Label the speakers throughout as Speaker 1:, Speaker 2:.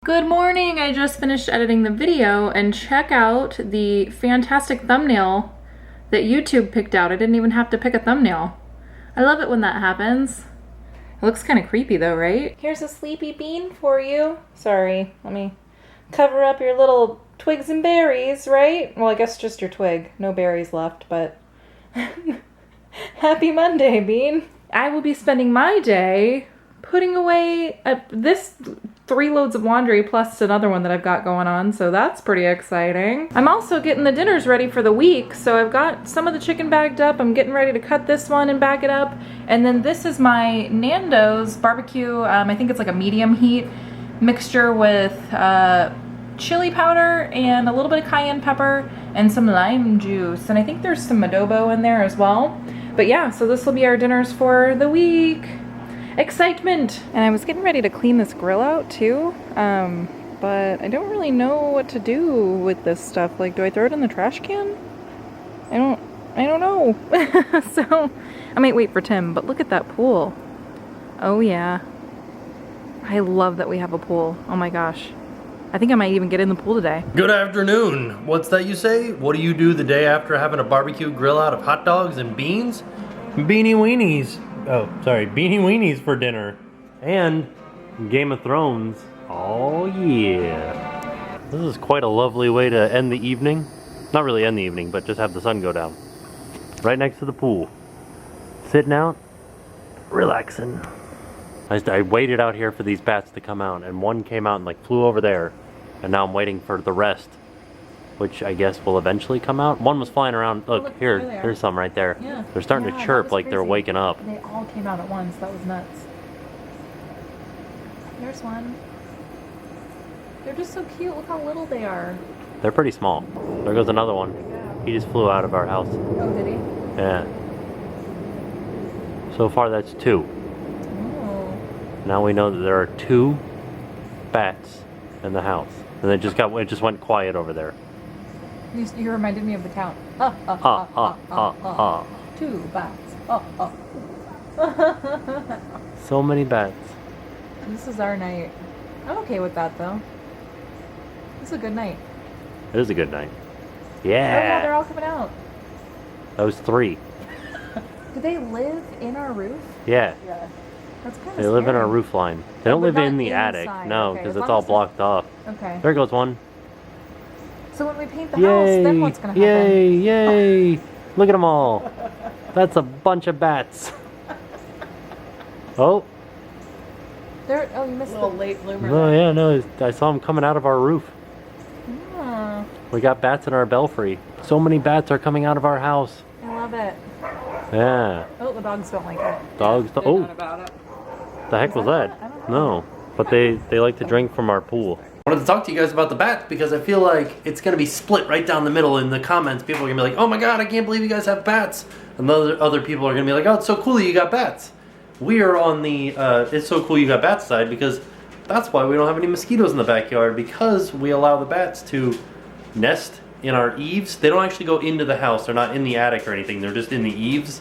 Speaker 1: Good morning! I just finished editing the video and check out the fantastic thumbnail that YouTube picked out. I didn't even have to pick a thumbnail. I love it when that happens. It looks kind of creepy though, right? Here's a sleepy bean for you. Sorry, let me cover up your little twigs and berries, right? Well, I guess just your twig. No berries left, but happy Monday, Bean. I will be spending my day putting away this 3 loads of laundry plus another one that I've got going on, so that's pretty exciting. I'm also getting the dinners ready for the week, so I've got some of the chicken bagged up. I'm getting ready to cut this one and bag it up, and then this is my Nando's barbecue. I think it's like a medium heat mixture with chili powder and a little bit of cayenne pepper and some lime juice, and I think there's some adobo in there as well. But yeah, so this will be our dinners for the week. Excitement! And I was getting ready to clean this grill out too, but I don't really know what to do with this stuff. Like, do I throw it in the trash can? I don't know. So I might wait for Tim, but look at that pool. Oh yeah. I love that we have a pool. Oh my gosh. I think I might even get in the pool today.
Speaker 2: Good afternoon. What's that you say? What do you do the day after having a barbecue grill out of hot dogs and beans? Beanie weenies. Oh, sorry, beanie weenies for dinner. And Game of Thrones. Oh yeah. This is quite a lovely way to end the evening. Not really end the evening, but just have the sun go down. Right next to the pool. Sitting out, relaxing. I waited out here for these bats to come out, and one came out and like flew over there. And now I'm waiting for the rest, which I guess will eventually come out. One was flying around. Look, here's some right there. Yeah. They're starting to chirp like they're waking up.
Speaker 1: They all came out at once. That was nuts. There's one. They're just so cute. Look how little they are.
Speaker 2: They're pretty small. There goes another one. He just flew out of our house.
Speaker 1: Oh, did he?
Speaker 2: Yeah. So far that's 2.
Speaker 1: Oh.
Speaker 2: Now we know that there are 2 bats in the house. And it just went quiet over there.
Speaker 1: You reminded me of the count. 2 bats.
Speaker 2: So many bats.
Speaker 1: This is our night. I'm okay with that though. It's a good night.
Speaker 2: It is a good night.
Speaker 1: Oh yeah, they're
Speaker 2: Yeah.
Speaker 1: all coming out.
Speaker 2: That was 3.
Speaker 1: Do they live in our roof?
Speaker 2: Yeah.
Speaker 1: Yeah. That's kind of
Speaker 2: They live in our roof line. They don't
Speaker 1: but
Speaker 2: live in
Speaker 1: not
Speaker 2: the attic.
Speaker 1: inside.
Speaker 2: No,
Speaker 1: Okay,
Speaker 2: because
Speaker 1: as
Speaker 2: it's
Speaker 1: long
Speaker 2: all
Speaker 1: as
Speaker 2: blocked off.
Speaker 1: Okay.
Speaker 2: There goes one.
Speaker 1: So when we paint the house, then what's gonna happen?
Speaker 2: Yay! Yay! Look at them all. That's a bunch of bats. Oh.
Speaker 1: Oh, you missed the late bloomer.
Speaker 2: Oh yeah, no, I saw them coming out of our roof.
Speaker 1: Oh,
Speaker 2: We got bats in our belfry. So many bats are coming out of our house.
Speaker 1: I love it.
Speaker 2: Yeah.
Speaker 1: Oh, the dogs don't like it.
Speaker 2: Dogs.
Speaker 1: They're
Speaker 2: Oh.
Speaker 1: not about it.
Speaker 2: The heck was that?
Speaker 1: I don't know.
Speaker 2: No. But they like to drink from our pool. I wanted to talk to you guys about the bats because I feel like it's going to be split right down the middle in the comments. People are going to be like, oh my god, I can't believe you guys have bats. And other people are going to be like, oh, it's so cool that you got bats. We are on the it's so cool you got bats side because that's why we don't have any mosquitoes in the backyard, because we allow the bats to nest in our eaves. They don't actually go into the house. They're not in the attic or anything. They're just in the eaves.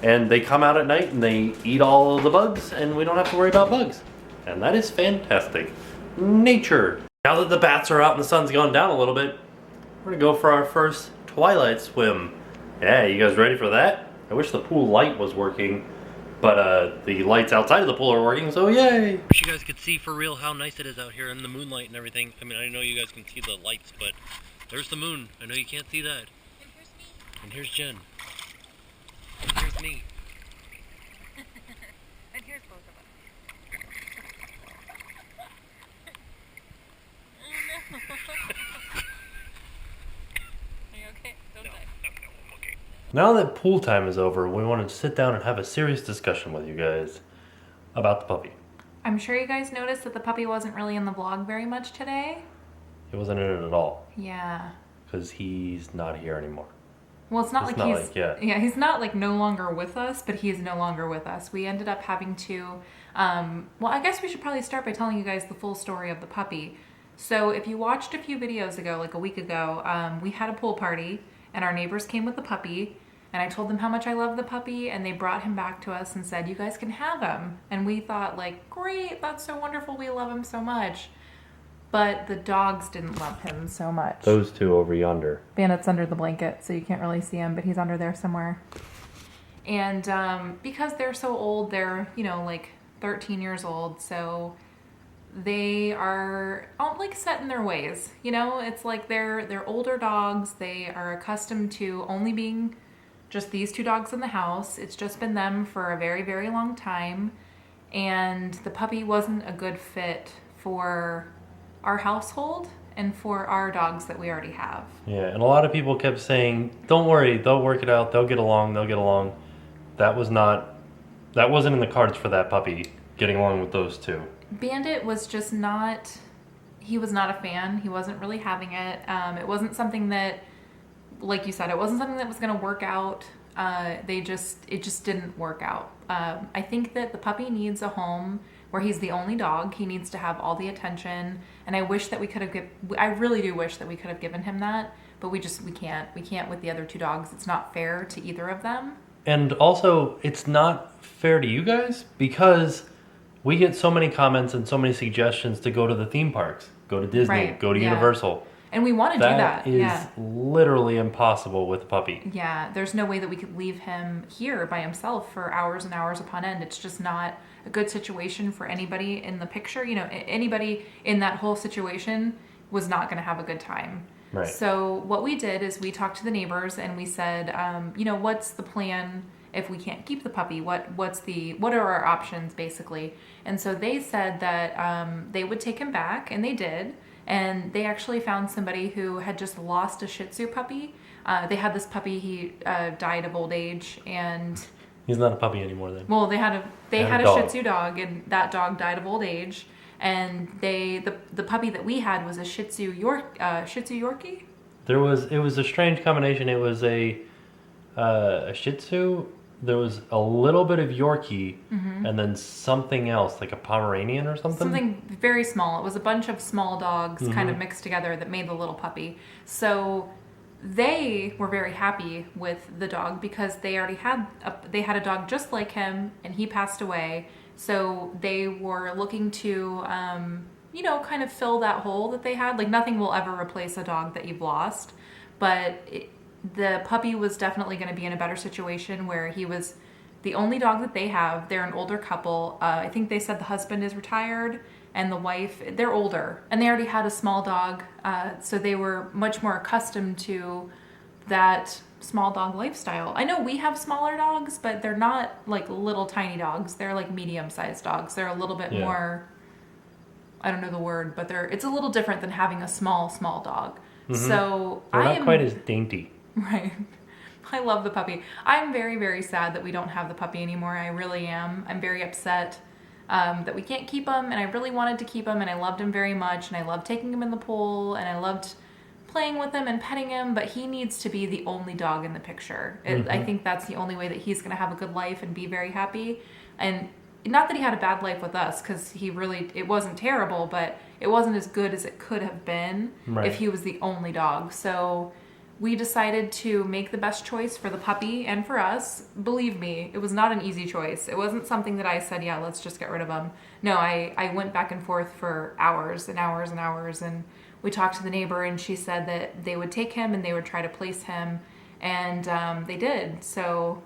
Speaker 2: And they come out at night and they eat all of the bugs, and we don't have to worry about bugs. And that is fantastic. Nature. Now that the bats are out and the sun's gone down a little bit, we're gonna go for our first twilight swim. Yeah, you guys ready for that? I wish the pool light was working, but the lights outside of the pool are working, so yay! Wish you guys could see for real how nice it is out here in the moonlight and everything. I mean, I know you guys can see the lights, but there's the moon. I know you can't see that.
Speaker 3: And here's me.
Speaker 2: And here's Jen. And here's me.
Speaker 3: And here's both of us. Oh no. Are you okay? Don't die.
Speaker 2: No, I'm okay. Now that pool time is over, we want to sit down and have a serious discussion with you guys about the puppy.
Speaker 1: I'm sure you guys noticed that the puppy wasn't really in the vlog very much today.
Speaker 2: He wasn't in it at all.
Speaker 1: Yeah.
Speaker 2: Because he's not here anymore.
Speaker 1: Well, it's not
Speaker 2: It's
Speaker 1: like
Speaker 2: not
Speaker 1: he's
Speaker 2: like, yeah.
Speaker 1: yeah, he's not like no longer with us, but he is no longer with us. We ended up having to well, I guess we should probably start by telling you guys the full story of the puppy. So if you watched a few videos ago, like a week ago, we had a pool party and our neighbors came with the puppy, and I told them how much I love the puppy, and they brought him back to us and said, you guys can have him. And we thought like, great, that's so wonderful, we love him so much. but the dogs didn't love him so much.
Speaker 2: Those two over yonder.
Speaker 1: Bandit's under the blanket, so you can't really see him, but he's under there somewhere. And because they're so old, they're, you know, like 13 years old, so they are like set in their ways. You know, it's like they're older dogs. They are accustomed to only being just these two dogs in the house. It's just been them for a very, very long time. And the puppy wasn't a good fit for our household and for our dogs that we already have.
Speaker 2: Yeah, and a lot of people kept saying, don't worry, they'll work it out, they'll get along. That wasn't in the cards for that puppy, getting along with those two.
Speaker 1: Bandit was just not, he was not a fan. He wasn't really having it. It wasn't something that, like you said, it wasn't something that was going to work out. It just didn't work out. I think that the puppy needs a home where he's the only dog. He needs to have all the attention. And I wish that I really do wish that we could have given him that, but we can't. We can't with the other two dogs. It's not fair to either of them.
Speaker 2: And also, it's not fair to you guys because we get so many comments and so many suggestions to go to the theme parks, go to Disney,
Speaker 1: Right,
Speaker 2: go to
Speaker 1: yeah.
Speaker 2: Universal.
Speaker 1: And we want to do that.
Speaker 2: That is
Speaker 1: Yeah.
Speaker 2: literally impossible with a puppy.
Speaker 1: Yeah, there's no way that we could leave him here by himself for hours and hours upon end. It's just not a good situation for anybody in the picture. You know, anybody in that whole situation was not going to have a good time.
Speaker 2: Right.
Speaker 1: So what we did is we talked to the neighbors and we said, you know, what's the plan if we can't keep the puppy? What are our options basically? And so they said that they would take him back, and they did. And they actually found somebody who had just lost a Shih Tzu puppy. They had this puppy, he died of old age, and
Speaker 2: He's not a puppy anymore then.
Speaker 1: well, they had a
Speaker 2: dog.
Speaker 1: Shih Tzu dog, and that dog died of old age. And the puppy that we had was a Shih Tzu Yorkie.
Speaker 2: It was a strange combination. It was a Shih Tzu. There was a little bit of Yorkie, and then something else, like a Pomeranian or something.
Speaker 1: Something very small. It was a bunch of small dogs kind of mixed together that made the little puppy. So they were very happy with the dog because they already had a dog just like him, and he passed away. So they were looking to, you know, kind of fill that hole that they had. Like, nothing will ever replace a dog that you've lost, but the puppy was definitely going to be in a better situation where he was the only dog that they have. They're an older couple. I think they said the husband is retired and the wife, they're older, and they already had a small dog. So they were much more accustomed to that small dog lifestyle. I know we have smaller dogs, but they're not like little tiny dogs. They're like medium-sized dogs. They're a little bit more, I don't know the word, but it's a little different than having a small dog. So
Speaker 2: They're not quite as dainty.
Speaker 1: Right. I love the puppy. I'm very, very sad that we don't have the puppy anymore. I really am. I'm very upset that we can't keep him, and I really wanted to keep him, and I loved him very much, and I loved taking him in the pool, and I loved playing with him and petting him, but he needs to be the only dog in the picture. I think that's the only way that he's going to have a good life and be very happy. And not that he had a bad life with us, because it wasn't terrible, but it wasn't as good as it could have been if he was the only dog. So we decided to make the best choice for the puppy and for us. Believe me, it was not an easy choice. It wasn't something that I said, yeah, let's just get rid of him. No, I went back and forth for hours and hours and hours, and we talked to the neighbor, and she said that they would take him and they would try to place him, and they did. So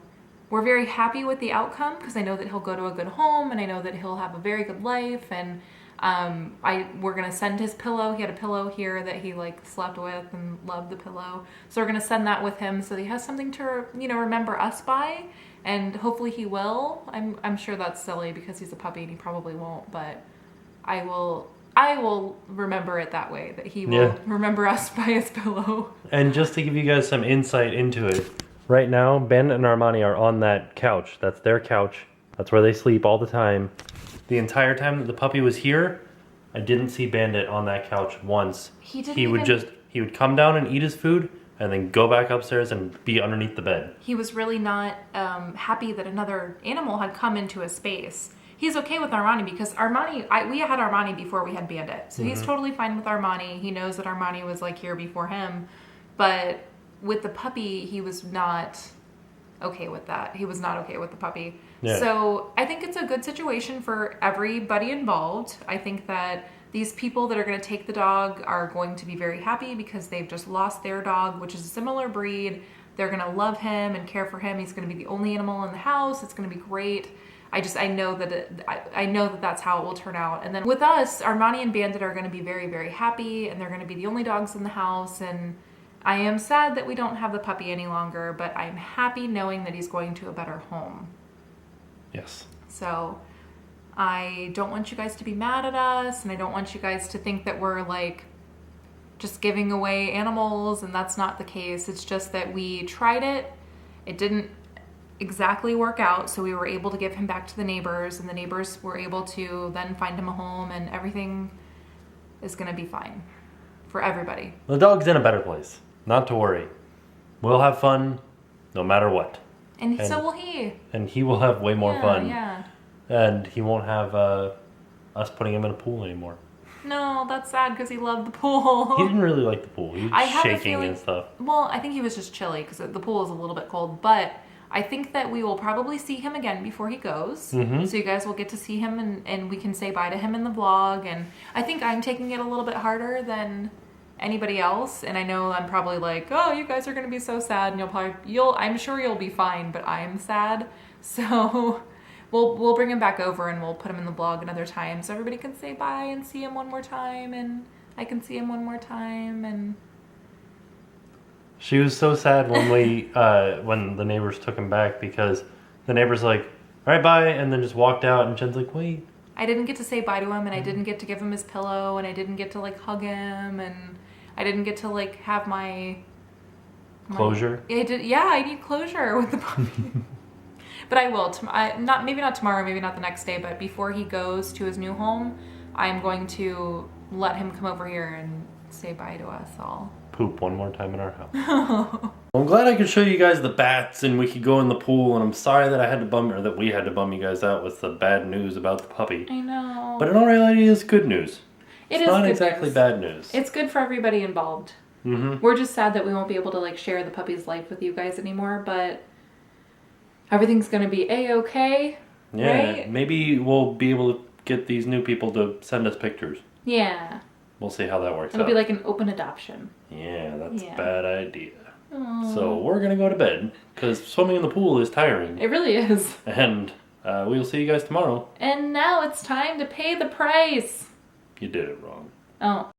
Speaker 1: we're very happy with the outcome because I know that he'll go to a good home, and I know that he'll have a very good life, and we're gonna send his pillow. He had a pillow here that he slept with and loved the pillow. So we're gonna send that with him so he has something to remember us by, and hopefully he will. I'm sure that's silly because he's a puppy and he probably won't, but I will remember it that way, that he will remember us by his pillow.
Speaker 2: And just to give you guys some insight into it, right now Ben and Armani are on that couch. That's their couch. That's where they sleep all the time. The entire time that the puppy was here, I didn't see Bandit on that couch once. He would come down and eat his food and then go back upstairs and be underneath the bed.
Speaker 1: He was really not happy that another animal had come into his space. He's okay with Armani because we had Armani before we had Bandit. So he's totally fine with Armani. He knows that Armani was here before him. But with the puppy, he was not okay with that. He was not okay with the puppy. Yeah. So I think it's a good situation for everybody involved. I think that these people that are going to take the dog are going to be very happy because they've just lost their dog, which is a similar breed. They're going to love him and care for him. He's going to be the only animal in the house. It's going to be great. I know that that's how it will turn out. And then with us, Armani and Bandit are going to be very, very happy, and they're going to be the only dogs in the house. And I am sad that we don't have the puppy any longer, but I'm happy knowing that he's going to a better home.
Speaker 2: Yes.
Speaker 1: So I don't want you guys to be mad at us, and I don't want you guys to think that we're like just giving away animals, and that's not the case. It's just that we tried it. It didn't exactly work out, so we were able to give him back to the neighbors, and the neighbors were able to then find him a home, and everything is going to be fine for everybody.
Speaker 2: The dog's in a better place. Not to worry. We'll have fun no matter what.
Speaker 1: And so will he.
Speaker 2: And he will have way more fun.
Speaker 1: Yeah.
Speaker 2: And he won't have us putting him in a pool anymore.
Speaker 1: No, that's sad because he loved the pool.
Speaker 2: He didn't really like the pool. He was shaking and stuff.
Speaker 1: Well, I think he was just chilly because the pool is a little bit cold, but I think that we will probably see him again before he goes.
Speaker 2: Mm-hmm.
Speaker 1: So you guys will get to see him, and we can say bye to him in the vlog. And I think I'm taking it a little bit harder than anybody else. And I know I'm probably like, oh, you guys are going to be so sad, and I'm sure you'll be fine, but I'm sad. So we'll bring him back over, and we'll put him in the vlog another time so everybody can say bye and see him one more time, and I can see him one more time. And
Speaker 2: she was so sad when when the neighbors took him back, because the neighbor's like, all right, bye, and then just walked out, and Jen's like, wait.
Speaker 1: I didn't get to say bye to him, and I didn't get to give him his pillow, and I didn't get to like hug him, and I didn't get to like have my
Speaker 2: Closure?
Speaker 1: I need closure with the puppy. But I will. Maybe not tomorrow, maybe not the next day, but before he goes to his new home, I'm going to let him come over here and say bye to us all.
Speaker 2: Poop one more time in our house. I'm glad I could show you guys the bats and we could go in the pool, and I'm sorry that we had to bum you guys out with the bad news about the puppy.
Speaker 1: I know.
Speaker 2: But in all reality, it's good news.
Speaker 1: It's
Speaker 2: not
Speaker 1: good
Speaker 2: exactly
Speaker 1: news.
Speaker 2: Bad news.
Speaker 1: It's good for everybody involved.
Speaker 2: Mm-hmm.
Speaker 1: We're just sad that we won't be able to like share the puppy's life with you guys anymore, but everything's gonna be A-okay.
Speaker 2: Yeah,
Speaker 1: right?
Speaker 2: Maybe we'll be able to get these new people to send us pictures.
Speaker 1: Yeah.
Speaker 2: We'll see how that works out.
Speaker 1: It'll be like an open adoption.
Speaker 2: Yeah, that's
Speaker 1: Yeah.
Speaker 2: a bad idea.
Speaker 1: Aww.
Speaker 2: So we're gonna go to bed because swimming in the pool is tiring.
Speaker 1: It really is.
Speaker 2: And we'll see you guys tomorrow.
Speaker 1: And now it's time to pay the price.
Speaker 2: You did it wrong.
Speaker 1: Oh.